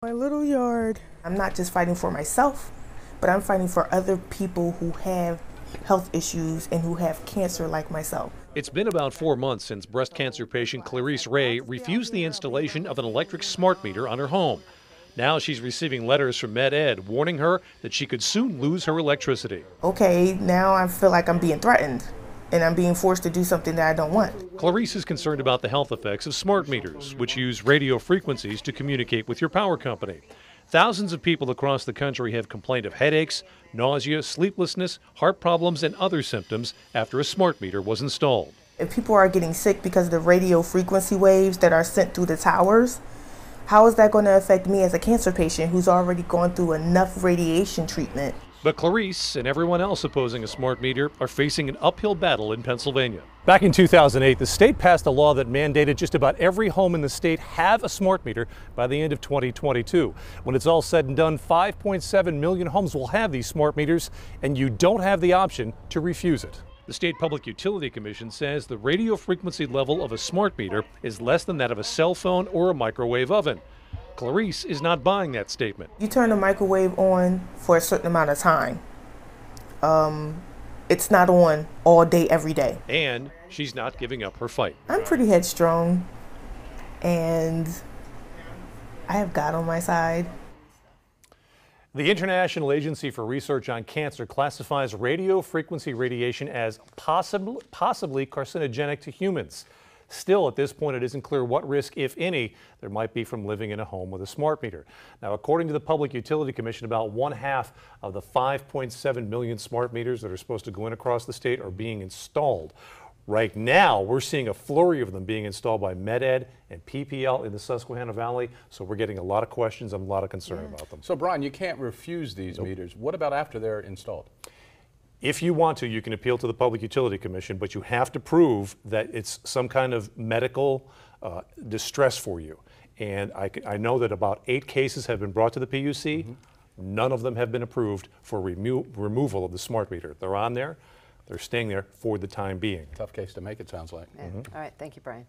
My little yard. I'm not just fighting for myself, but I'm fighting for other people who have health issues and who have cancer like myself. It's been about 4 months since breast cancer patient Clarice Ray refused the installation of an electric smart meter on her home. Now she's receiving letters from Med-Ed warning her that she could soon lose her electricity. Okay, now I feel like I'm being threatened and I'm being forced to do something that I don't want. Clarice is concerned about the health effects of smart meters, which use radio frequencies to communicate with your power company. Thousands of people across the country have complained of headaches, nausea, sleeplessness, heart problems, and other symptoms after a smart meter was installed. If people are getting sick because of the radio frequency waves that are sent through the towers, how is that going to affect me as a cancer patient who's already gone through enough radiation treatment? But Clarice and everyone else opposing a smart meter are facing an uphill battle in Pennsylvania. Back in 2008, the state passed a law that mandated just about every home in the state have a smart meter by the end of 2022. When it's all said and done, 5.7 million homes will have these smart meters, and you don't have the option to refuse it. The State Public Utility Commission says the radio frequency level of a smart meter is less than that of a cell phone or a microwave oven. Clarice is not buying that statement. You turn the microwave on for a certain amount of time. It's not on all day, every day. And she's not giving up her fight. I'm pretty headstrong, and I have God on my side. The International Agency for Research on Cancer classifies radio frequency radiation as possibly carcinogenic to humans. Still, at this point, it isn't clear what risk, if any, there might be from living in a home with a smart meter. Now, according to the Public Utility Commission, about 1/2 of the 5.7 million smart meters that are supposed to go in across the state are being installed. Right now, we're seeing a flurry of them being installed by Med-Ed and PPL in the Susquehanna Valley, so we're getting a lot of questions and a lot of concern about them. So, Brian, you can't refuse these meters. What about after they're installed? If you want to, you can appeal to the Public Utility Commission, but you have to prove that it's some kind of medical distress for you. And I know that about 8 cases have been brought to the PUC. None of them have been approved for removal of the smart meter. They're on there. They're staying there for the time being. Tough case to make, it sounds like. Yeah. All right, thank you, Brian.